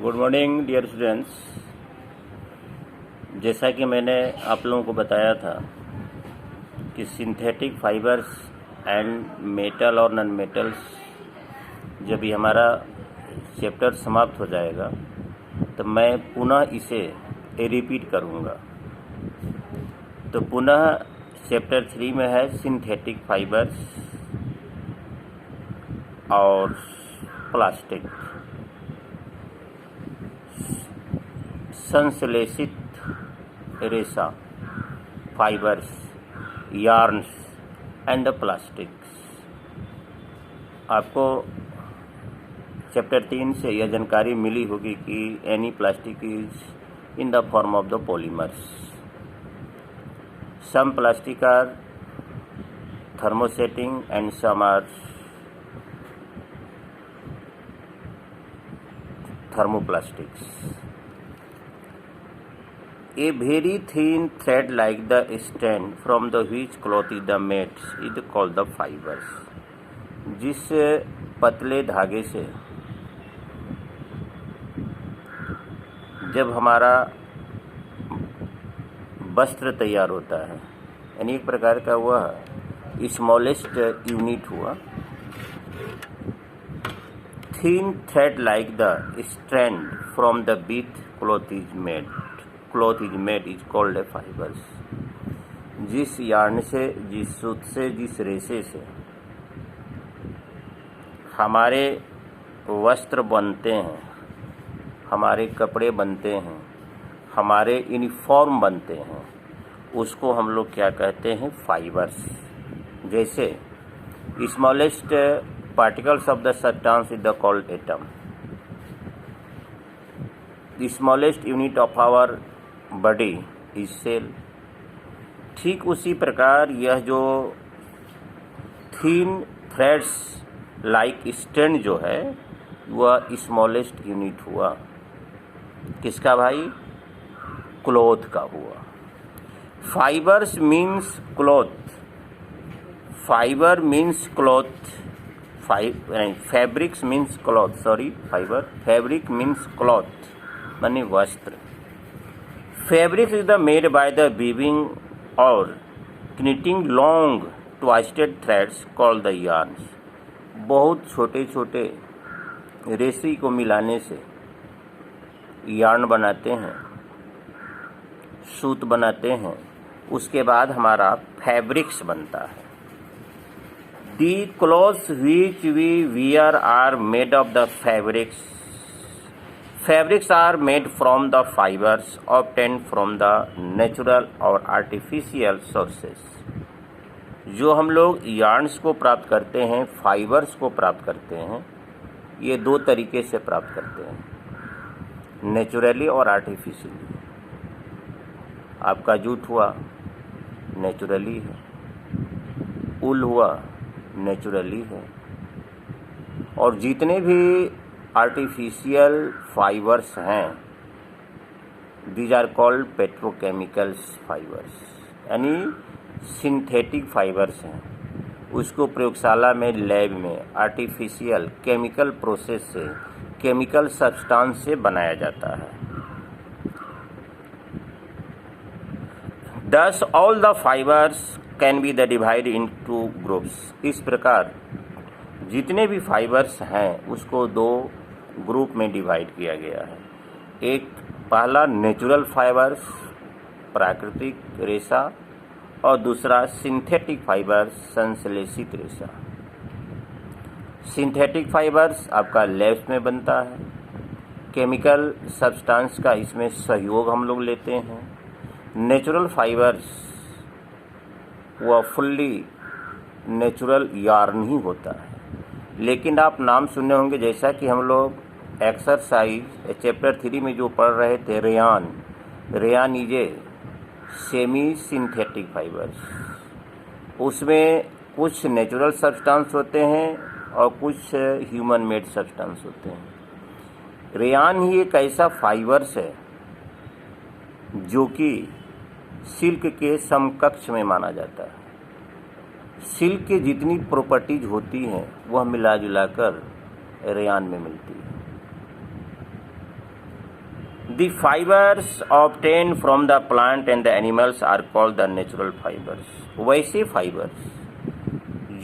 Good morning dear students. जैसा कि मैंने आप लोगों को बताया था कि सिंथेटिक फाइबर्स एंड मेटल और नॉन मेटल्स, जब ये हमारा चैप्टर समाप्त हो जाएगा तो मैं पुनः इसे रिपीट करूँगा। तो पुनः चैप्टर 3 में है सिंथेटिक फाइबर्स और प्लास्टिक। संश्लेषित रेशा, फाइबर्स, यार्न्स एंड प्लास्टिक्स। आपको चैप्टर 3 से यह जानकारी मिली होगी कि any plastic is in the form of the polymers. Some plastic are thermosetting and some are thermoplastics. A very thin thread like the strand from the which cloth is made is called the fibers. जिस पतले धागे से जब हमारा वस्त्र तैयार होता है, यानी एक प्रकार का वह स्मॉलेस्ट यूनिट हुआ। Thin thread like the strand from the beat cloth is made is called a fibres. जिस यार्न से, जिस सूत से, जिस रेशे से हमारे वस्त्र बनते हैं, हमारे कपड़े बनते हैं, हमारे यूनिफॉर्म बनते हैं, उसको हम लोग क्या कहते हैं? फाइबर्स। जैसे smallest particles of the substance is the called atom. Smallest unit of our body is cell. ठीक उसी प्रकार यह जो थीन थ्रेड्स लाइक स्ट्रैंड जो है वह स्मॉलेस्ट यूनिट हुआ। किसका भाई? क्लॉथ का हुआ। Fibres means cloth. Fibre means cloth. Fabrics means cloth. Fibre. Fabric means cloth माने वस्त्र। Fabric is the made by the weaving और knitting long twisted threads called the yarns. बहुत छोटे छोटे रेशे को मिलाने से यार्न बनाते हैं, सूत बनाते हैं, उसके बाद हमारा फैब्रिक्स बनता है। The clothes which we wear are made of the fabrics. Fabrics are made from the fibers obtained from the natural और artificial sources. जो हम लोग यार्न्स को प्राप्त करते हैं, फाइबर्स को प्राप्त करते हैं, ये दो तरीके से प्राप्त करते हैं, नेचुरली और आर्टिफिशियली। आपका जूट हुआ नेचुरली है, ऊल हुआ नेचुरली है, और जितने भी आर्टिफिशियल फाइबर्स हैं these are called petrochemicals fibres, यानी सिंथेटिक फाइबर्स हैं। उसको प्रयोगशाला में, लैब में आर्टिफिशियल केमिकल प्रोसेस से, केमिकल सब्सटेंस से बनाया जाता है। Thus all the fibers can be divided into groups. इस प्रकार जितने भी फाइबर्स हैं उसको दो ग्रुप में डिवाइड किया गया है। एक पहला नेचुरल फाइबर्स, प्राकृतिक रेशा, और दूसरा सिंथेटिक फाइबर्स, संश्लेषित रेशा। सिंथेटिक फाइबर्स आपका लैब्स में बनता है, केमिकल सब्सटेंस का इसमें सहयोग हम लोग लेते हैं। नेचुरल फाइबर्स वह फुल्ली नेचुरल यार्न ही होता है। लेकिन आप नाम सुने होंगे, जैसा कि हम लोग एक्सरसाइज चैप्टर 3 में जो पढ़ रहे थे, rayon is a semi synthetic fibres. उसमें कुछ नेचुरल सब्सटेंस होते हैं और कुछ ह्यूमन मेड सब्सटेंस होते हैं। रेयान ही एक ऐसा फाइबर्स है जो कि सिल्क के समकक्ष में माना जाता है। सिल्क की जितनी प्रॉपर्टीज होती हैं वह मिला जुलाकर रेयान में मिलती है। The fibers obtained from the plant and the animals are called the natural fibers. वैसे फाइबर्स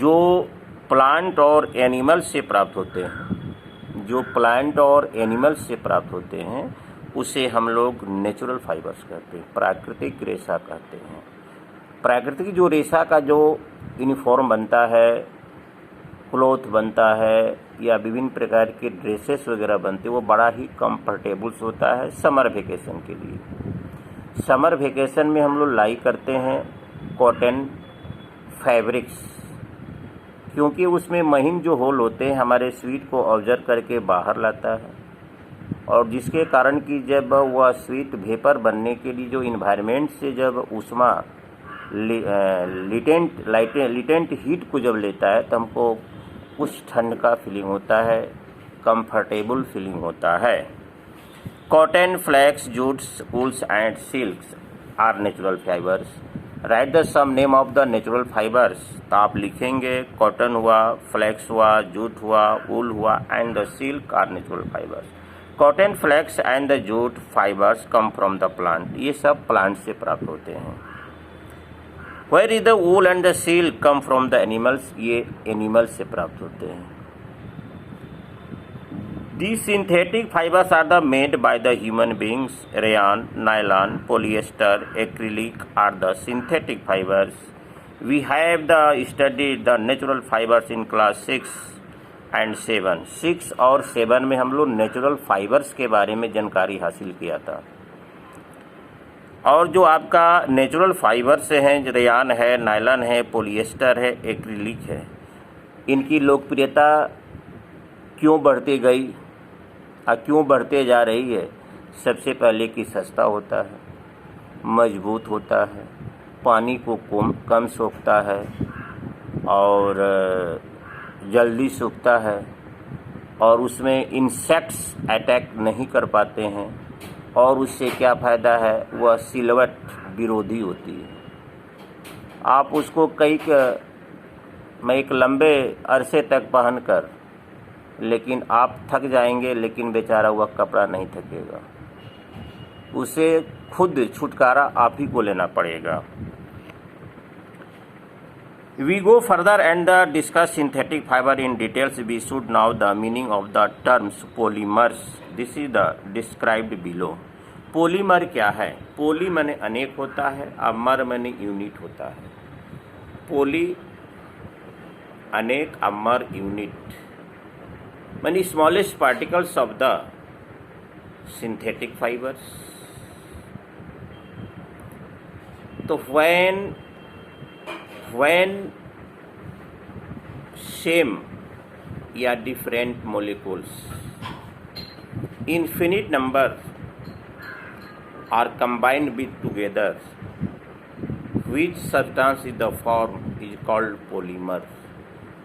जो प्लांट और एनिमल से प्राप्त होते हैं, जो प्लांट और एनिमल से प्राप्त होते हैं, उसे हम लोग नेचुरल फाइबर्स कहते हैं, प्राकृतिक रेशा कहते हैं। प्राकृतिक जो रेशा का जो यूनिफॉर्म बनता है, क्लॉथ बनता है या विभिन्न प्रकार के ड्रेसेस वगैरह बनते हैं, वो बड़ा ही कंफर्टेबल्स होता है समर वेकेशन के लिए। समर वेकेशन में हम लोग लाई करते हैं कॉटन फैब्रिक्स, क्योंकि उसमें महीन जो होल होते हैं हमारे स्वीट को ऑब्जर्व करके बाहर लाता है, और जिसके कारण कि जब वह स्वीट वेपर बनने के लिए जो इन्वायरमेंट से जब ऊष्मा लिटेंट हीट को जब लेता है तो हमको कुछ ठंड का फीलिंग होता है, कंफर्टेबल फीलिंग होता है। Cotton, flax, jutes, wools and silks are natural fibres. Write the some name of the natural fibres. तो आप लिखेंगे कॉटन हुआ, फ्लैक्स हुआ, जूट हुआ, वूल हुआ and the silk are natural fibres. Cotton, flax and the jute fibres come from the plant. ये सब plant से प्राप्त होते हैं। Where is the wool and the silk come from the animals? ये एनिमल से प्राप्त होते हैं। These synthetic fibers are the made by the human beings. Rayon, nylon, polyester, acrylic are the synthetic fibers. We have studied the natural fibers in class 6 and 7. 6 और 7 में हम लोग natural fibres के बारे में जानकारी हासिल किया था। और जो आपका नेचुरल फाइबर्स हैं, रेयान है, नायलॉन है, पॉलिएस्टर है, एक्रिलिक है, इनकी लोकप्रियता क्यों बढ़ती गई और क्यों बढ़ते जा रही है? सबसे पहले कि सस्ता होता है, मजबूत होता है, पानी को कम सोखता है और जल्दी सूखता है, और उसमें इंसेक्ट्स अटैक नहीं कर पाते हैं, और उससे क्या फ़ायदा है, वह सिलवट विरोधी होती है। आप उसको एक लंबे अरसे तक पहनकर, लेकिन आप थक जाएंगे, लेकिन बेचारा वह कपड़ा नहीं थकेगा। उसे खुद छुटकारा आप ही को लेना पड़ेगा। We go further and discuss synthetic fiber in details. We should know the meaning of the terms polymers. This is the described below. Polymer क्या है? पोली माने अनेक होता है, अमर माने यूनिट होता है। पोली अनेक, अमर यूनिट माने smallest particles of the synthetic fibres. तो when same या different molecules infinite number are combined with together, which substance is the form is called polymer.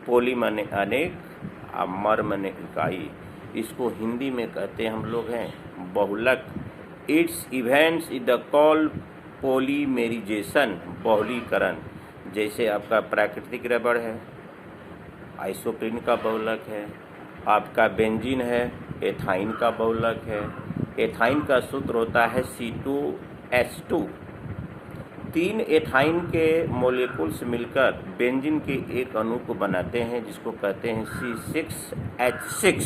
पोली माने अनेक, अमर माने इकाई। इसको हिंदी में कहते हैं हम लोग हैं बहुलक। It's events is the call polymerization, बहुलीकरण। जैसे आपका प्राकृतिक रबड़ है, आइसोप्रीन का बहुलक है, आपका बेंजीन है, एथाइन का बहुलक है। एथाइन का सूत्र होता है C2H2। 3 एथाइन के मोलिक्यूल्स मिलकर बेंजीन के एक अणु को बनाते हैं, जिसको कहते हैं C6H6।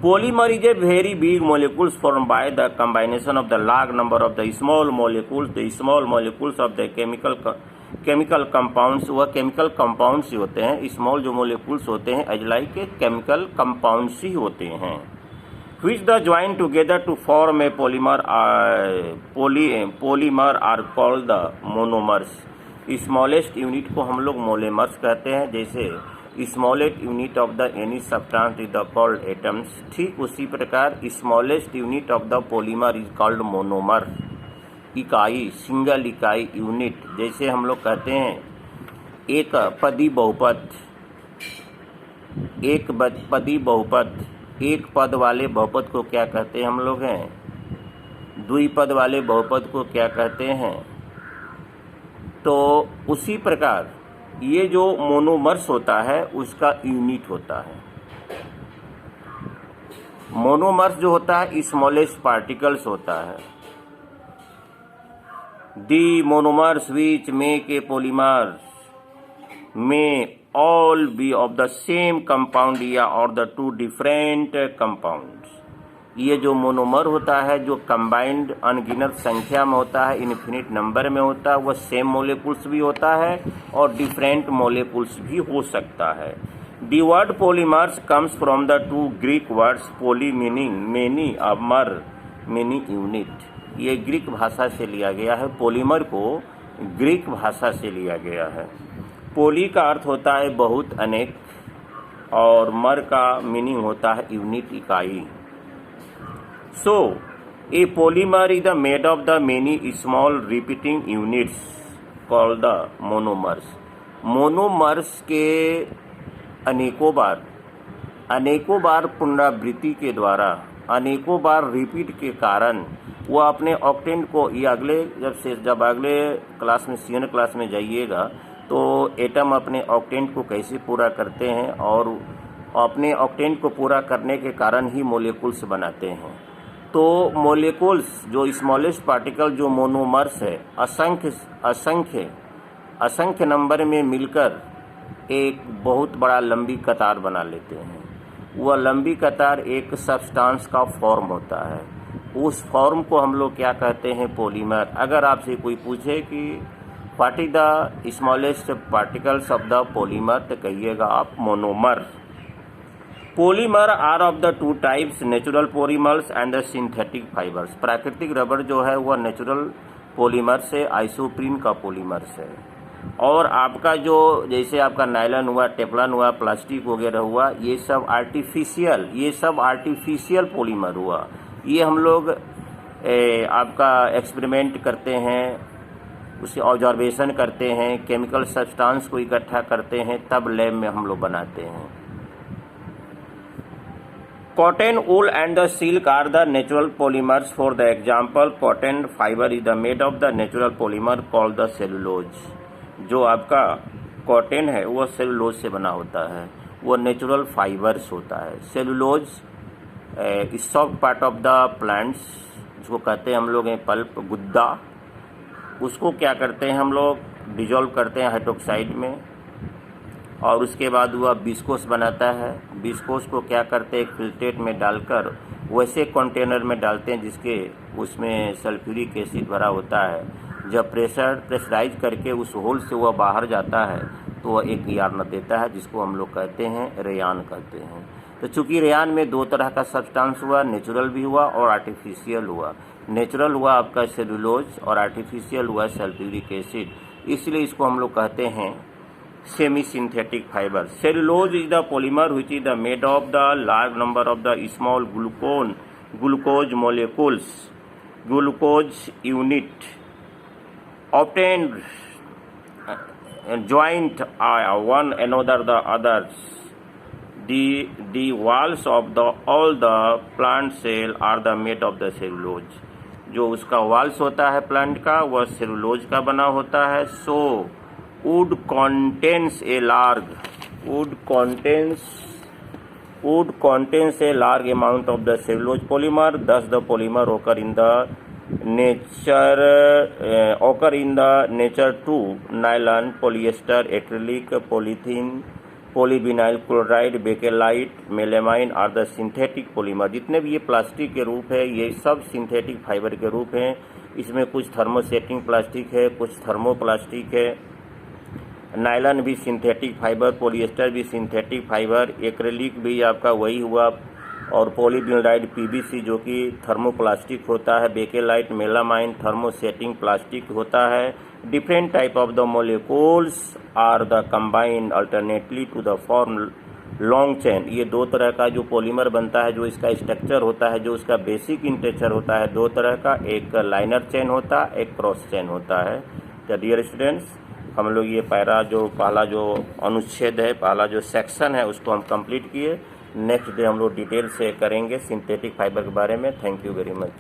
Polymer is a very big molecules formed by the combination of the large number of the small molecules. The small molecules of the chemical compounds, वह chemical compounds ही होते हैं। स्मॉल जो molecules होते हैं अजलाई के chemical compounds ही होते हैं। Which the join together to form a polymer are called the monomers. Smallest unit को हम लोग मोनोमर्स कहते हैं। जैसे smallest unit of the any substance is the called atoms, ठीक उसी प्रकार smallest unit of the polymer is called monomer. इकाई, सिंगल इकाई, यूनिट। जैसे हम लोग कहते हैं एक पदी बहुपद, एक पदी बहुपद, एक पद वाले बहुपद को क्या कहते हैं हम लोग हैं? द्विपद वाले बहुपद को क्या कहते हैं? तो उसी प्रकार ये जो मोनोमर्स होता है उसका यूनिट होता है। मोनोमर्स जो होता है स्मॉलेस्ट पार्टिकल्स होता है। The monomers which make a polymer में all be of the same compound या और द टू डिफरेंट कंपाउंड्स। ये जो मोनोमर होता है जो कंबाइंड अनगिनत संख्या में होता है, इन्फिनिट नंबर में होता है, वह सेम मोलेकुल्स भी होता है और डिफरेंट मोलेकुल्स भी हो सकता है। The word polymers comes from the two Greek words poly meaning many, a mer many unit. ये ग्रीक भाषा से लिया गया है, पॉलीमर को ग्रीक भाषा से लिया गया है। पोली का अर्थ होता है बहुत, अनेक, और मर का मीनिंग होता है यूनिट, इकाई। So a polymer is the made of the many small repeating units called the monomers. Monomers के अनेकों बार पुनरावृत्ति के द्वारा, अनेकों बार रिपीट के कारण वह अपने ऑक्टेंट को, ये अगले जब अगले क्लास में सीनियर क्लास में जाइएगा तो एटम अपने ऑक्टेंट को कैसे पूरा करते हैं और अपने ऑक्टेंट को पूरा करने के कारण ही मोलेकुल्स बनाते हैं। तो मोलेकुल्स जो स्मॉलेस्ट पार्टिकल जो मोनोमर्स है, असंख्य नंबर में मिलकर एक बहुत बड़ा लंबी कतार बना लेते हैं। वह लंबी कतार एक सब्सटेंस का फॉर्म होता है, उस फॉर्म को हम लोग क्या कहते हैं, पॉलीमर। अगर आपसे कोई पूछे कि what is the smallest particles of the polymer, तो कहिएगा आप monomer. Polymer are of the two types, natural polymers and the synthetic fibres. प्राकृतिक रबर जो है वह नेचुरल पॉलीमर से, आइसोप्रीन का पॉलीमर से। और आपका जो जैसे आपका नायलॉन हुआ, टेफ्लॉन हुआ, प्लास्टिक वगैरह हुआ, ये सब आर्टिफिशियल पॉलीमर हुआ। ये हम लोग आपका एक्सपेरिमेंट करते हैं, उसे ऑब्जर्वेशन करते हैं, केमिकल सब्सटेंस को इकट्ठा करते हैं, तब लैब में हम लोग बनाते हैं। Cotton, wool and the silk are the natural polymers. For the example, cotton fibre is the made of the natural polymer called the cellulose. जो आपका कॉटन है वह सेलुलोज से बना होता है, वह नेचुरल फाइबर्स होता है। Cellulose soft part of the plants, जिसको कहते हैं हम लोग पल्प, गुद्दा, उसको क्या करते हैं हम लोग, डिजोल्व करते हैं हाइड्रोक्साइड में, और उसके बाद वह विस्कोस बनाता है। विस्कोस को क्या करते हैं, एक फिल्ट्रेट में डालकर वैसे कंटेनर में डालते हैं जिसके उसमें सल्फ्यूरिक एसिड भरा होता है। जब प्रेशराइज करके उस होल से वह बाहर जाता है तो वह एक यार्न देता है, जिसको हम लोग कहते हैं रेयान कहते हैं। तो चूंकि रेयान में दो तरह का सब्सटेंस हुआ, नेचुरल भी हुआ और आर्टिफिशियल हुआ। नेचुरल हुआ आपका सेलुलोज और आर्टिफिशियल हुआ सल्फ्यूरिक एसिड, इसलिए इसको हम लोग कहते हैं semi synthetic fibre. Cellulose is the polymer which is the made of the large number of the small glucose molecules, glucose unit obtained joint one another the others. The walls of all the plant cell are the made of the cellulose. जो उसका walls होता है plant का वह cellulose का बना होता है। So wood contains a large amount of the cellulose polymer. Thus the polymer occur in the nature too. Nylon, polyester, acrylic, polythene, polyvinyl chloride, bakelite, melamine are the synthetic polymer. जितने भी ये plastic के रूप है ये सब synthetic fibre के रूप हैं। इसमें कुछ थर्मोसेटिंग प्लास्टिक है, कुछ थर्मोप्लास्टिक है। नायलॉन भी सिंथेटिक फाइबर, पॉलिएस्टर भी सिंथेटिक फाइबर, एक्रेलिक भी आपका वही हुआ, और पॉलीविनाइल पीवीसी जो कि थर्मोप्लास्टिक होता है, बेकेलाइट, मेलामाइन थर्मोसेटिंग प्लास्टिक होता है। Different type of the molecules are the combined alternately to the form long chain. ये दो तरह का जो पॉलीमर बनता है, जो इसका स्ट्रक्चर होता है, जो इसका बेसिक इंटेचर होता है, दो तरह का, एक लाइनर चेन होता है, एक क्रॉस चेन होता है। तो डियर स्टूडेंट्स, हम लोग ये पहला जो अनुच्छेद है, पहला जो सेक्शन है उसको हम कंप्लीट किए। नेक्स्ट डे हम लोग डिटेल से करेंगे सिंथेटिक फाइबर के बारे में। Thank you very much.